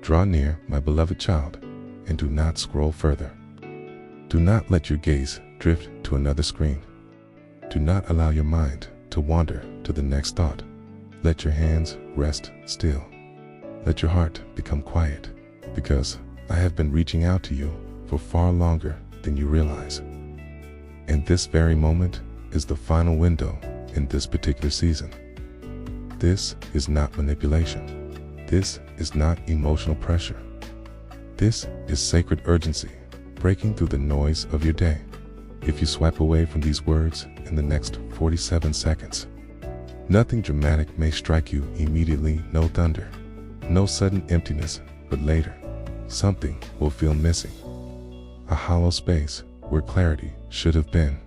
Draw near, my beloved child, and do not scroll further. Do not let your gaze drift to another screen. Do not allow your mind to wander to the next thought. Let your hands rest still. Let your heart become quiet, because I have been reaching out to you for far longer than you realize. And this very moment is the final window in this particular season. This is not manipulation. This is not emotional pressure. This is sacred urgency, breaking through the noise of your day. If you swipe away from these words in the next 47 seconds, nothing dramatic may strike you immediately, no thunder, no sudden emptiness, but later, something will feel missing. A hollow space where clarity should have been.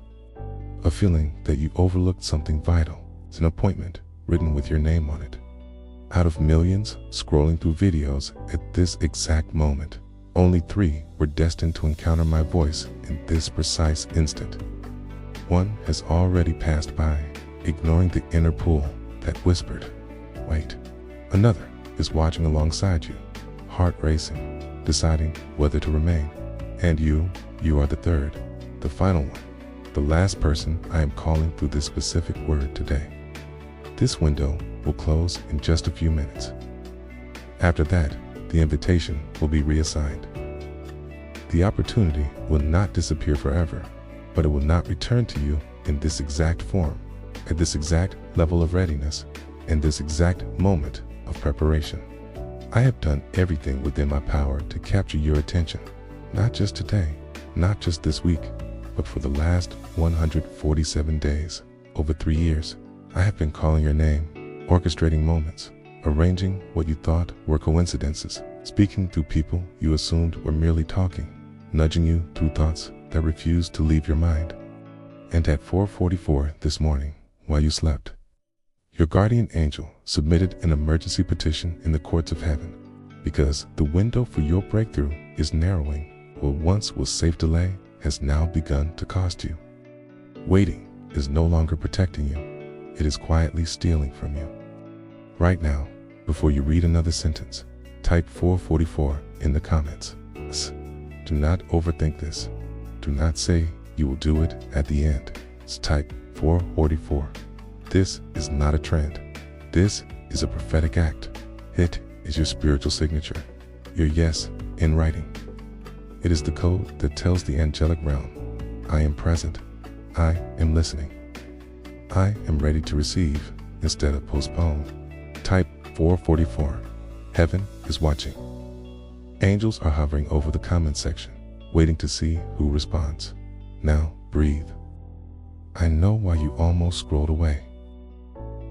A feeling that you overlooked something vital. It's an appointment written with your name on it. Out of millions scrolling through videos at this exact moment, only 3 were destined to encounter my voice in this precise instant. One has already passed by, ignoring the inner pull that whispered, wait. Another is watching alongside you, heart racing, deciding whether to remain. And you are the third, the final one, the last person I am calling through this specific word today. This window will close in just a few minutes. After that, the invitation will be reassigned. The opportunity will not disappear forever, but it will not return to you in this exact form, at this exact level of readiness, in this exact moment of preparation. I have done everything within my power to capture your attention, not just today, not just this week, but for the last 147 days, over 3 years. I have been calling your name, orchestrating moments, arranging what you thought were coincidences, speaking through people you assumed were merely talking, nudging you through thoughts that refused to leave your mind. And at 4:44 this morning, while you slept, your guardian angel submitted an emergency petition in the courts of heaven, because the window for your breakthrough is narrowing. What once was safe delay has now begun to cost you. Waiting is no longer protecting you. It is quietly stealing from you. Right now, before you read another sentence, type 444 in the comments. Do not overthink this. Do not say you will do it at the end. Type 444. This is not a trend. This is a prophetic act. It is your spiritual signature, your yes in writing. It is the code that tells the angelic realm, I am present, I am listening, I am ready to receive instead of postpone. Type 444. Heaven is watching. Angels are hovering over the comment section, waiting to see who responds. Now breathe. I know why you almost scrolled away.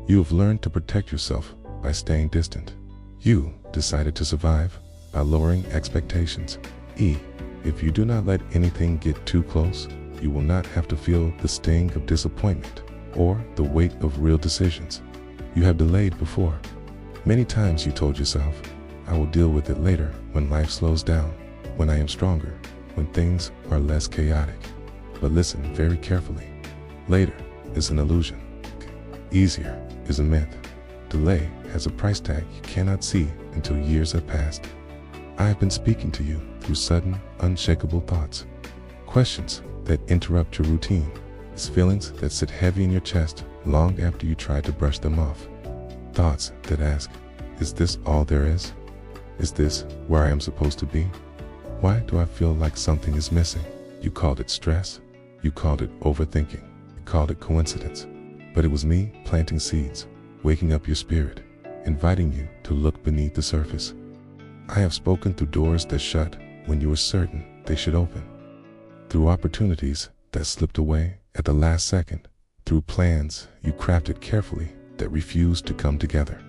You have learned to protect yourself by staying distant. You decided to survive by lowering expectations. If you do not let anything get too close, you will not have to feel the sting of disappointment or the weight of real decisions you have delayed before. Many times you told yourself, I will deal with it later when life slows down, when I am stronger, when things are less chaotic. But listen very carefully. Later is an illusion. Easier is a myth. Delay has a price tag you cannot see until years have passed. I have been speaking to you through sudden, unshakable thoughts, questions that interrupt your routine, feelings that sit heavy in your chest long after you try to brush them off. Thoughts that ask, is this all there is? Is this where I am supposed to be? Why do I feel like something is missing? You called it stress. You called it overthinking. You called it coincidence. But it was me planting seeds, waking up your spirit, inviting you to look beneath the surface. I have spoken through doors that shut when you were certain they should open, through opportunities that slipped away at the last second, through plans you crafted carefully that refused to come together.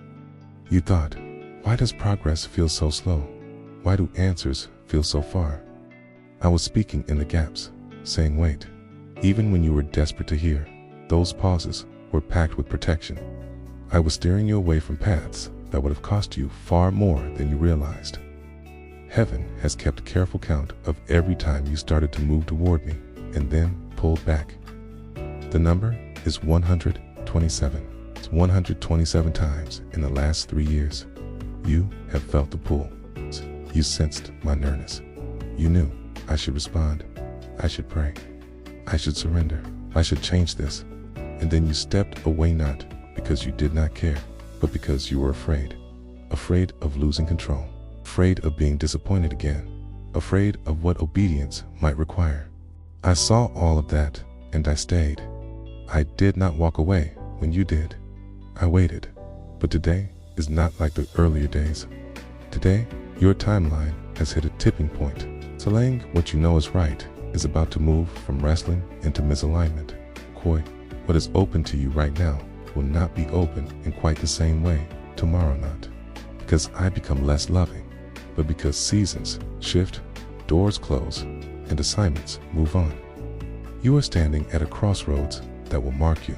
You thought, why does progress feel so slow? Why do answers feel so far? I was speaking in the gaps, saying wait. Even when you were desperate to hear, those pauses were packed with protection. I was steering you away from paths that would have cost you far more than you realized. Heaven has kept careful count of every time you started to move toward me and then pulled back. The number is 127. It's 127 times in the last 3 years. You have felt the pull. You sensed my nearness. You knew I should respond. I should pray. I should surrender. I should change this. And then you stepped away, not because you did not care, but because you were afraid. Afraid of losing control. Afraid of being disappointed again. Afraid of what obedience might require. I saw all of that, and I stayed. I did not walk away when you did. I waited. But today is not like the earlier days. Today, your timeline has hit a tipping point. Delaying what you know is right is about to move from wrestling into misalignment. Koi, what is open to you right now will not be open in quite the same way tomorrow, not because I become less loving, but because seasons shift, doors close, and assignments move on. You are standing at a crossroads that will mark you.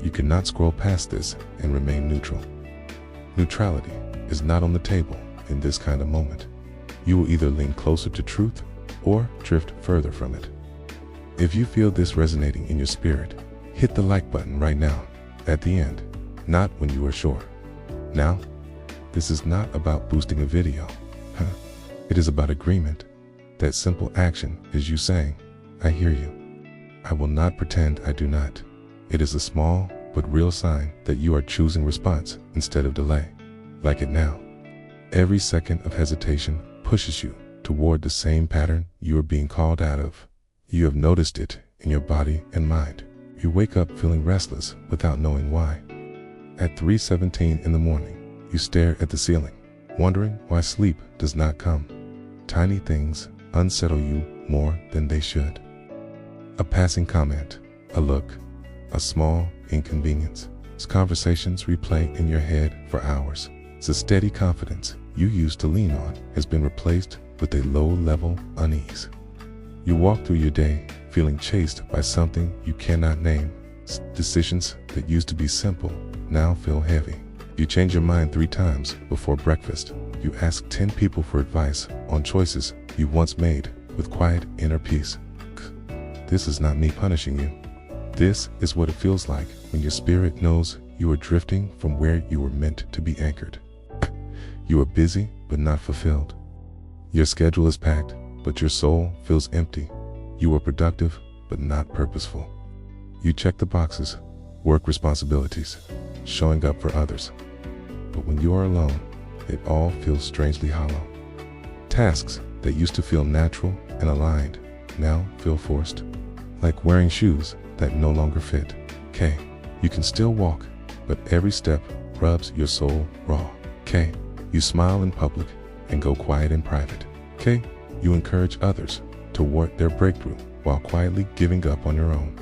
You cannot scroll past this and remain neutral. Neutrality is not on the table in this kind of moment. You will either lean closer to truth or drift further from it. If you feel this resonating in your spirit, hit the like button right now, at the end, not when you are sure. Now, this is not about boosting a video. It is about agreement. That simple action is you saying, I hear you. I will not pretend I do not. It is a small but real sign that you are choosing response instead of delay. Like it now. Every second of hesitation pushes you toward the same pattern you are being called out of. You have noticed it in your body and mind. You wake up feeling restless without knowing why. At 3:17 in the morning, you stare at the ceiling, wondering why sleep does not come. Tiny things unsettle you more than they should. A passing comment, a look, a small inconvenience. As conversations replay in your head for hours. The steady confidence you used to lean on has been replaced with a low-level unease. You walk through your day feeling chased by something you cannot name. Decisions that used to be simple now feel heavy. You change your mind 3 times before breakfast. You ask 10 people for advice on choices you once made with quiet inner peace. This is not me punishing you. This is what it feels like when your spirit knows you are drifting from where you were meant to be anchored. You are busy but not fulfilled. Your schedule is packed, but your soul feels empty. You are productive but not purposeful. You check the boxes, work responsibilities, showing up for others. But when you are alone, it all feels strangely hollow. Tasks that used to feel natural and aligned now feel forced, like wearing shoes that no longer fit. You can still walk, but every step rubs your soul raw. You smile in public and go quiet in private. You encourage others toward their breakthrough while quietly giving up on your own.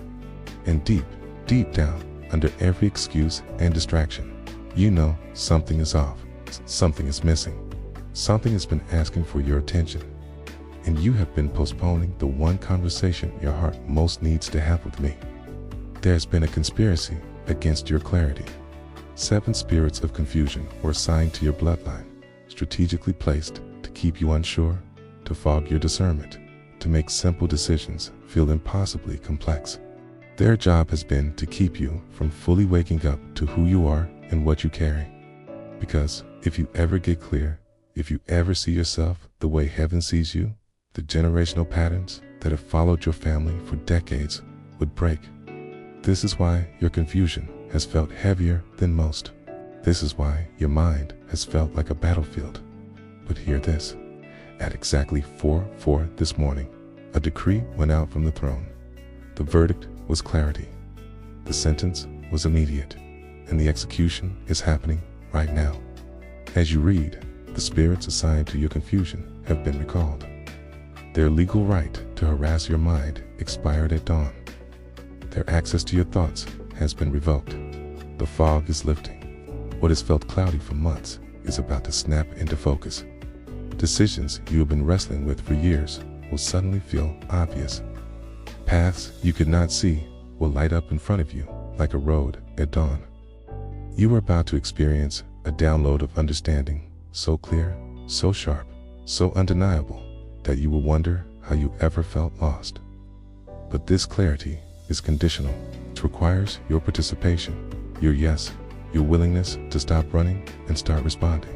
And deep down, under every excuse and distraction, you know something is off, something is missing, something has been asking for your attention. And you have been postponing the one conversation your heart most needs to have with me. There's been a conspiracy against your clarity. 7 spirits of confusion were assigned to your bloodline, strategically placed to keep you unsure, to fog your discernment, to make simple decisions feel impossibly complex. Their job has been to keep you from fully waking up to who you are and what you carry. Because if you ever get clear, if you ever see yourself the way heaven sees you, the generational patterns that have followed your family for decades would break. This is why your confusion has felt heavier than most. This is why your mind has felt like a battlefield. But hear this. At exactly 4:04 this morning, a decree went out from the throne. The verdict was clarity. The sentence was immediate, and the execution is happening right now. As you read, the spirits assigned to your confusion have been recalled. Their legal right to harass your mind expired at dawn. Their access to your thoughts has been revoked. The fog is lifting. What has felt cloudy for months is about to snap into focus. Decisions you have been wrestling with for years will suddenly feel obvious. Paths you could not see will light up in front of you like a road at dawn. You are about to experience a download of understanding so clear, so sharp, so undeniable that you will wonder how you ever felt lost. But this clarity is conditional. It requires your participation, your yes, your willingness to stop running and start responding.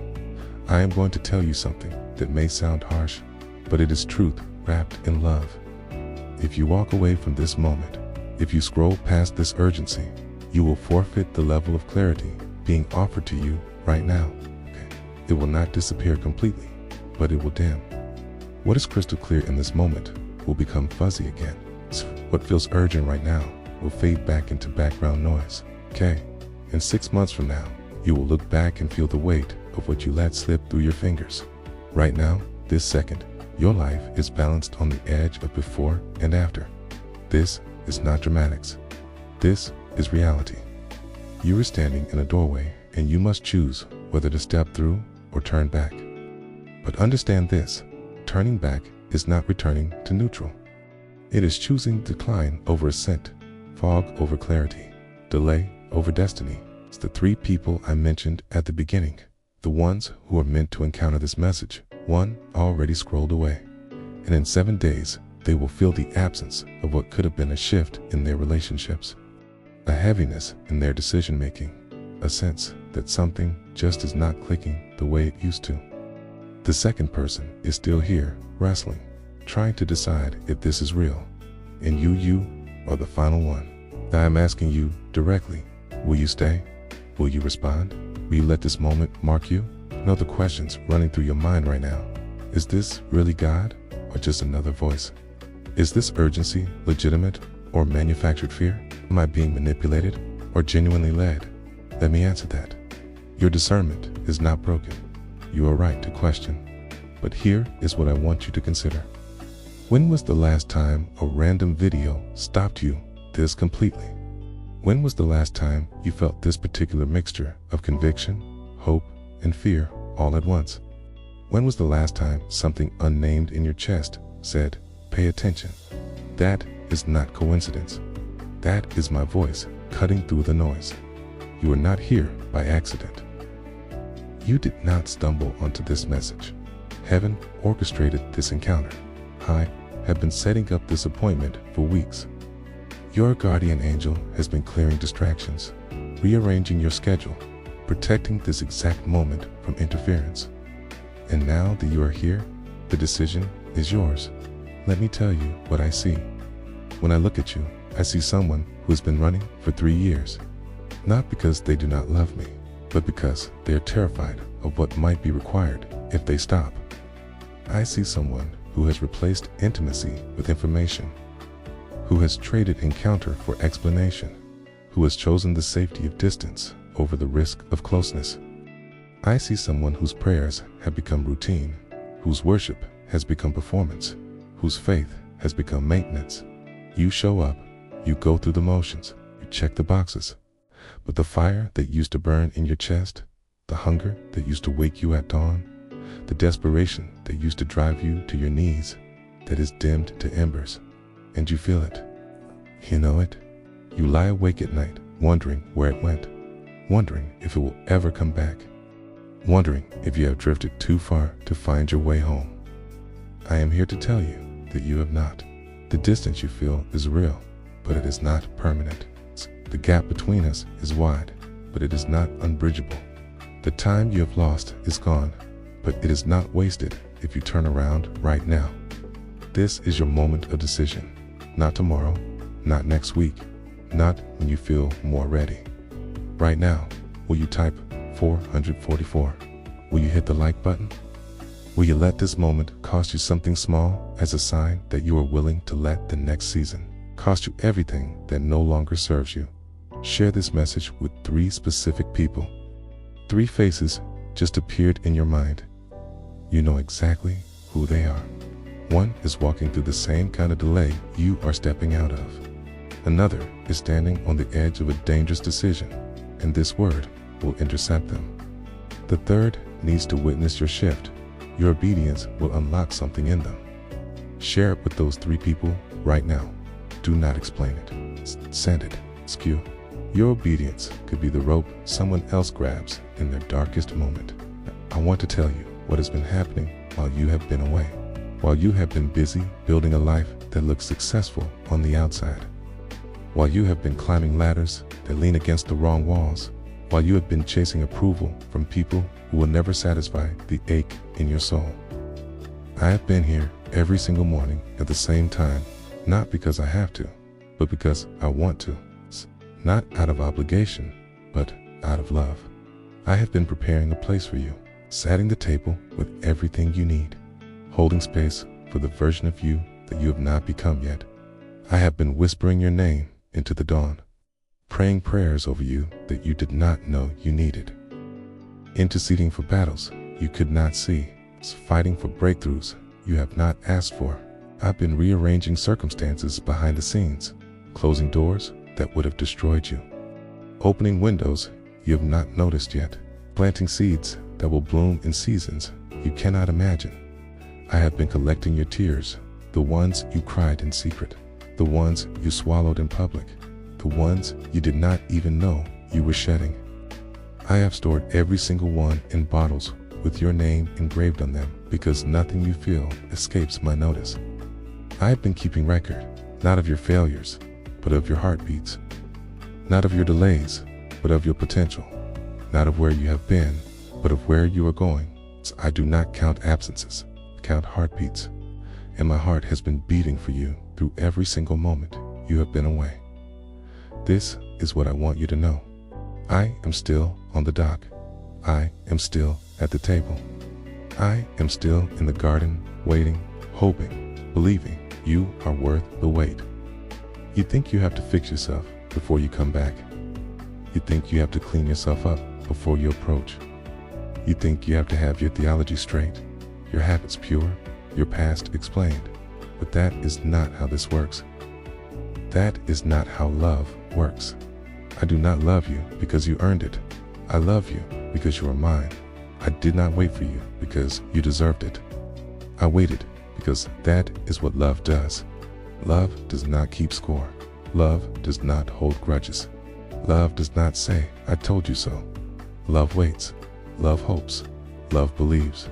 I am going to tell you something that may sound harsh, but it is truth wrapped in love. If you walk away from this moment, if you scroll past this urgency, you will forfeit the level of clarity being offered to you right now. It will not disappear completely, but it will dim. What is crystal clear in this moment will become fuzzy again. What feels urgent right now will fade back into background noise. In 6 months from now, you will look back and feel the weight of what you let slip through your fingers. Right now, this second, your life is balanced on the edge of before and after. This is not dramatics. This is reality. You are standing in a doorway and you must choose whether to step through or turn back. But understand this, turning back is not returning to neutral. It is choosing decline over ascent, fog over clarity, delay over destiny. It's the three people I mentioned at the beginning, the ones who are meant to encounter this message. One already scrolled away, and in 7 days, they will feel the absence of what could have been a shift in their relationships, a heaviness in their decision-making, a sense that something just is not clicking the way it used to. The second person is still here, wrestling, trying to decide if this is real, and you are the final one. I am asking you directly, will you stay? Will you respond? Will you let this moment mark you? Know the questions running through your mind right now. Is this really God or just another voice? Is this urgency legitimate or manufactured fear? Am I being manipulated or genuinely led? Let me answer that. Your discernment is not broken. You are right to question. But here is what I want you to consider. When was the last time a random video stopped you this completely? When was the last time you felt this particular mixture of conviction, hope, and fear all at once? When was the last time something unnamed in your chest said, "Pay attention"? That is not coincidence. That is my voice cutting through the noise. You are not here by accident. You did not stumble onto this message. Heaven orchestrated this encounter. I have been setting up this appointment for weeks. Your guardian angel has been clearing distractions, rearranging your schedule, protecting this exact moment from interference. And now that you are here, the decision is yours. Let me tell you what I see. When I look at you, I see someone who has been running for 3 years. Not because they do not love me, but because they are terrified of what might be required if they stop. I see someone who has replaced intimacy with information, who has traded encounter for explanation, who has chosen the safety of distance over the risk of closeness. I see someone whose prayers have become routine, whose worship has become performance, whose faith has become maintenance. You show up, you go through the motions, you check the boxes, but the fire that used to burn in your chest, the hunger that used to wake you at dawn, the desperation that used to drive you to your knees, that is dimmed to embers, and you feel it. You know it. You lie awake at night, wondering where it went, wondering if it will ever come back, wondering if you have drifted too far to find your way home. I am here to tell you that you have not. The distance you feel is real, but it is not permanent. The gap between us is wide, but it is not unbridgeable. The time you have lost is gone, but it is not wasted if you turn around right now. This is your moment of decision. Not tomorrow, not next week, not when you feel more ready. Right now, will you type 444? Will you hit the like button? Will you let this moment cost you something small as a sign that you are willing to let the next season cost you everything that no longer serves you? Share this message with 3 specific people. 3 faces just appeared in your mind. You know exactly who they are. One is walking through the same kind of delay you are stepping out of. Another is standing on the edge of a dangerous decision, and this word will intercept them. The third needs to witness your shift. Your obedience will unlock something in them. Share it with those 3 people right now. Do not explain it. Send it. Skew. Your obedience could be the rope someone else grabs in their darkest moment. I want to tell you what has been happening while you have been away. While you have been busy building a life that looks successful on the outside. While you have been climbing ladders that lean against the wrong walls. While you have been chasing approval from people who will never satisfy the ache in your soul. I have been here every single morning at the same time, not because I have to, but because I want to. Not out of obligation, but out of love. I have been preparing a place for you, setting the table with everything you need, holding space for the version of you that you have not become yet. I have been whispering your name into the dawn, praying prayers over you that you did not know you needed, interceding for battles you could not see, fighting for breakthroughs you have not asked for. I've been rearranging circumstances behind the scenes, closing doors that would have destroyed you, opening windows you have not noticed yet, planting seeds that will bloom in seasons you cannot imagine. I have been collecting your tears, the ones you cried in secret, the ones you swallowed in public, the ones you did not even know you were shedding. I have stored every single one in bottles with your name engraved on them because nothing you feel escapes my notice. I have been keeping record, not of your failures, but of your heartbeats, not of your delays, but of your potential, not of where you have been, but of where you are going. So I do not count absences, count heartbeats, and my heart has been beating for you through every single moment you have been away. This is what I want you to know. I am still on the dock. I am still at the table. I am still in the garden, waiting, hoping, believing you are worth the wait. You think you have to fix yourself before you come back. You think you have to clean yourself up before you approach. You think you have to have your theology straight, your habits pure, your past explained. But that is not how this works. That is not how love works. I do not love you because you earned it. I love you because you are mine. I did not wait for you because you deserved it. I waited because that is what love does. Love does not keep score. Love does not hold grudges. Love does not say, I told you so. Love waits. Love hopes. Love believes.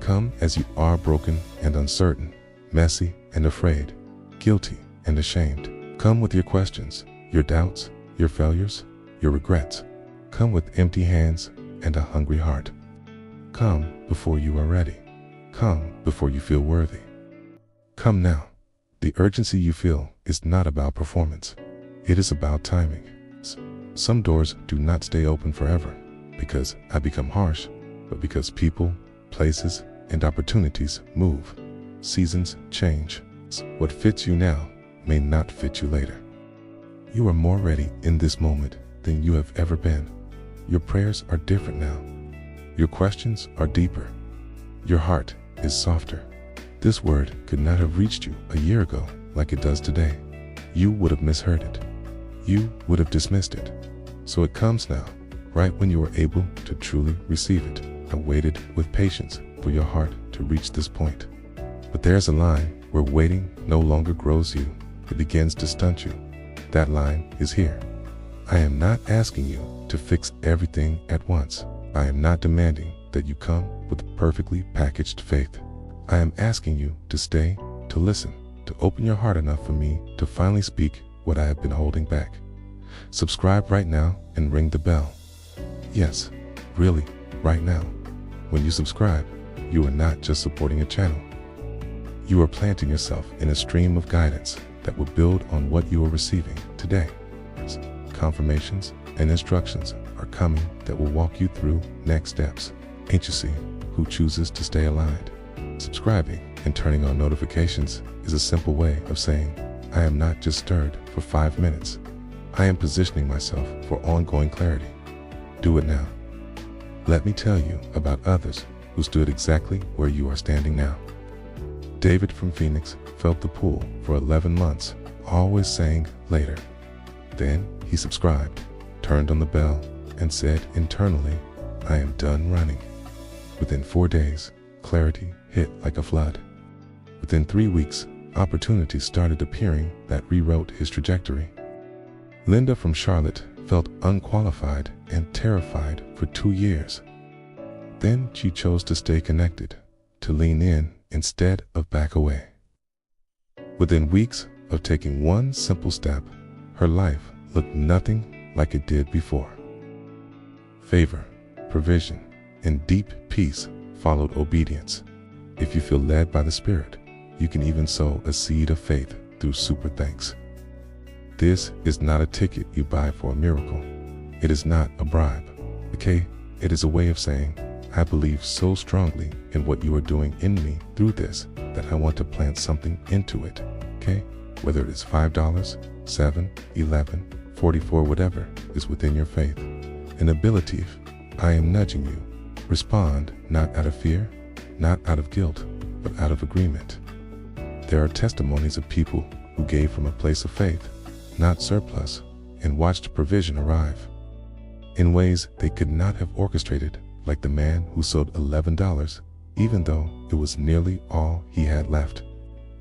Come as you are, broken and uncertain, messy and afraid, guilty and ashamed. Come with your questions, your doubts, your failures, your regrets. Come with empty hands and a hungry heart. Come before you are ready. Come before you feel worthy. Come now. The urgency you feel is not about performance. It is about timing. Some doors do not stay open forever because I become harsh, but because people, places, and opportunities move. Seasons change. What fits you now may not fit you later. You are more ready in this moment than you have ever been. Your prayers are different now. Your questions are deeper. Your heart is softer. This word could not have reached you a year ago like it does today. You would have misheard it. You would have dismissed it. So it comes now, right when you are able to truly receive it. I waited with patience for your heart to reach this point. But there's a line where waiting no longer grows you. It begins to stunt you. That line is here. I am not asking you to fix everything at once. I am not demanding that you come with perfectly packaged faith. I am asking you to stay, to listen, to open your heart enough for me to finally speak what I have been holding back. Subscribe right now and ring the bell. Yes, really, right now. When you subscribe, you are not just supporting a channel. You are planting yourself in a stream of guidance that will build on what you are receiving today. Confirmations and instructions are coming that will walk you through next steps. Ain't you see who chooses to stay aligned? Subscribing and turning on notifications is a simple way of saying, I am not just stirred for 5 minutes. I am positioning myself for ongoing clarity. Do it now. Let me tell you about others who stood exactly where you are standing now. David from Phoenix felt the pull for 11 months, always saying later. Then he subscribed, turned on the bell, and said internally, I am done running. Within 4 days, clarity hit like a flood. Within 3 weeks, opportunities started appearing that rewrote his trajectory. Linda from Charlotte felt unqualified and terrified for 2 years. Then she chose to stay connected, to lean in instead of back away. Within weeks of taking one simple step, her life looked nothing like it did before. Favor, provision, and deep peace followed obedience. If you feel led by the Spirit, you can even sow a seed of faith through Super Thanks. This is not a ticket you buy for a miracle. It is not a bribe, okay? It is a way of saying, I believe so strongly in what you are doing in me through this that I want to plant something into it, okay? Whether it is $5, $7, $11, $44, whatever is within your faith. An ability, I am nudging you. Respond not out of fear, not out of guilt, but out of agreement. There are testimonies of people who gave from a place of faith, not surplus, and watched provision arrive in ways they could not have orchestrated, like the man who sowed $11, even though it was nearly all he had left.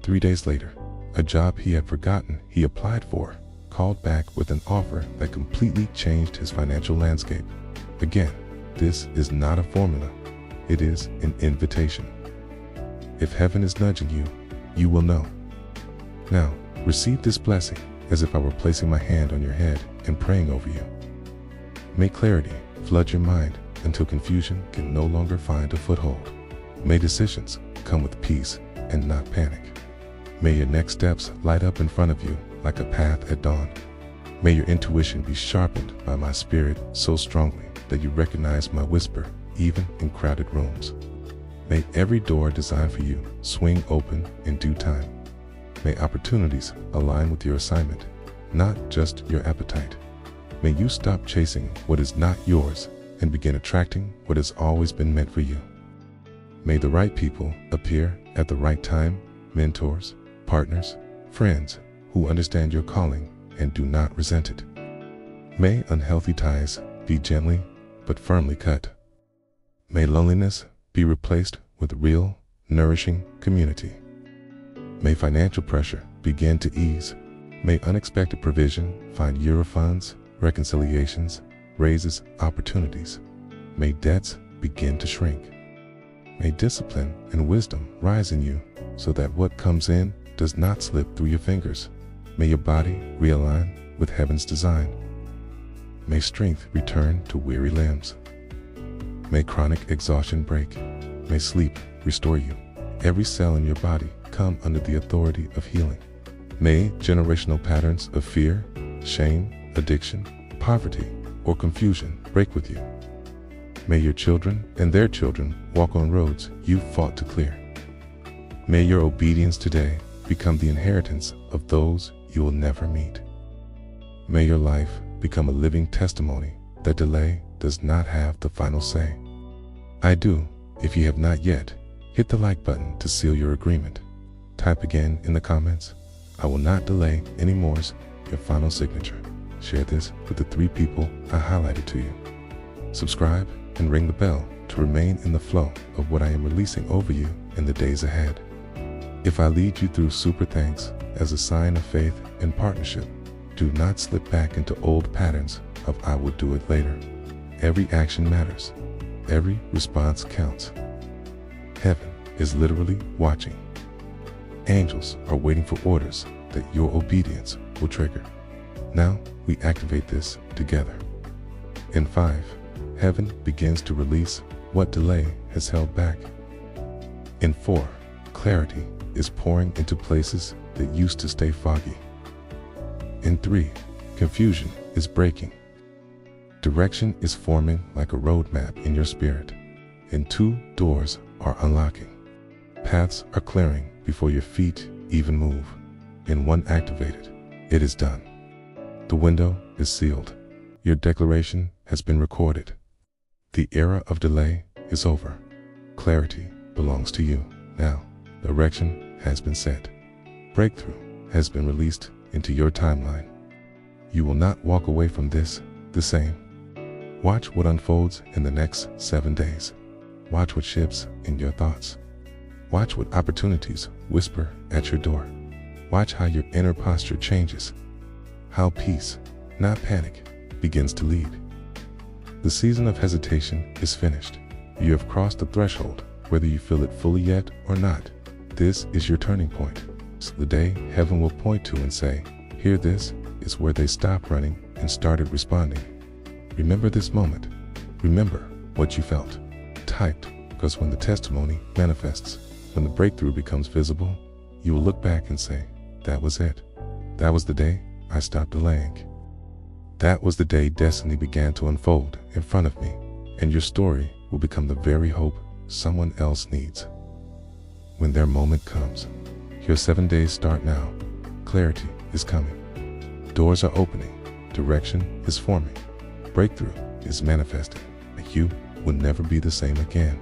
3 days later, a job he had forgotten he applied for called back with an offer that completely changed his financial landscape. Again, this is not a formula, it is an invitation. If heaven is nudging you, you will know. Now, receive this blessing as if I were placing my hand on your head and praying over you. May clarity flood your mind until confusion can no longer find a foothold. May decisions come with peace and not panic. May your next steps light up in front of you like a path at dawn. May your intuition be sharpened by my Spirit so strongly that you recognize my whisper even in crowded rooms. May every door designed for you swing open in due time. May opportunities align with your assignment, not just your appetite. May you stop chasing what is not yours and begin attracting what has always been meant for you. May the right people appear at the right time, mentors, partners, friends who understand your calling and do not resent it. May unhealthy ties be gently but firmly cut. May loneliness be replaced with real, nourishing community. May financial pressure begin to ease. May unexpected provision find you refunds, reconciliations, raises, opportunities. May debts begin to shrink. May discipline and wisdom rise in you so that what comes in does not slip through your fingers. May your body realign with heaven's design. May strength return to weary limbs. May chronic exhaustion break. May sleep restore you. Every cell in your body come under the authority of healing. May generational patterns of fear, shame, addiction, poverty, or confusion break with you. May your children and their children walk on roads you fought to clear. May your obedience today become the inheritance of those you will never meet. May your life become a living testimony that delay does not have the final say. I do. If you have not yet, hit the like button to seal your agreement. Type again in the comments, I will not delay anymore, your final signature. Share this with the 3 people I highlighted to you. Subscribe and ring the bell to remain in the flow of what I am releasing over you in the days ahead. If I lead you through Super Thanks as a sign of faith and partnership, do not slip back into old patterns of I will do it later. Every action matters. Every response counts. Heaven is literally watching. Angels are waiting for orders that your obedience will trigger. Now we activate this together. In 5, heaven begins to release what delay has held back. In 4, clarity is pouring into places that used to stay foggy. In 3, confusion is breaking. Direction is forming like a roadmap in your spirit. In 2, doors are unlocking. Paths are clearing before your feet even move. In 1, activated. It is done. The window is sealed. Your declaration has been recorded. The era of delay is over. Clarity belongs to you now. Direction has been set. Breakthrough has been released into your timeline. You will not walk away from this the same. Watch what unfolds in the next 7 days. Watch what shifts in your thoughts. Watch what opportunities whisper at your door. Watch how your inner posture changes. How peace, not panic, begins to lead. The season of hesitation is finished. You have crossed the threshold, whether you feel it fully yet or not. This is your turning point. It's the day heaven will point to and say, here, this is where they stopped running and started responding. Remember this moment. Remember what you felt. Typed, because when the testimony manifests, When the breakthrough becomes visible, you will look back and say, that was it. That was the day I stopped delaying. That was the day destiny began to unfold in front of me, and your story will become the very hope someone else needs. When their moment comes, your 7 days start now. Clarity is coming. Doors are opening. Direction is forming. Breakthrough is manifesting. And you will never be the same again.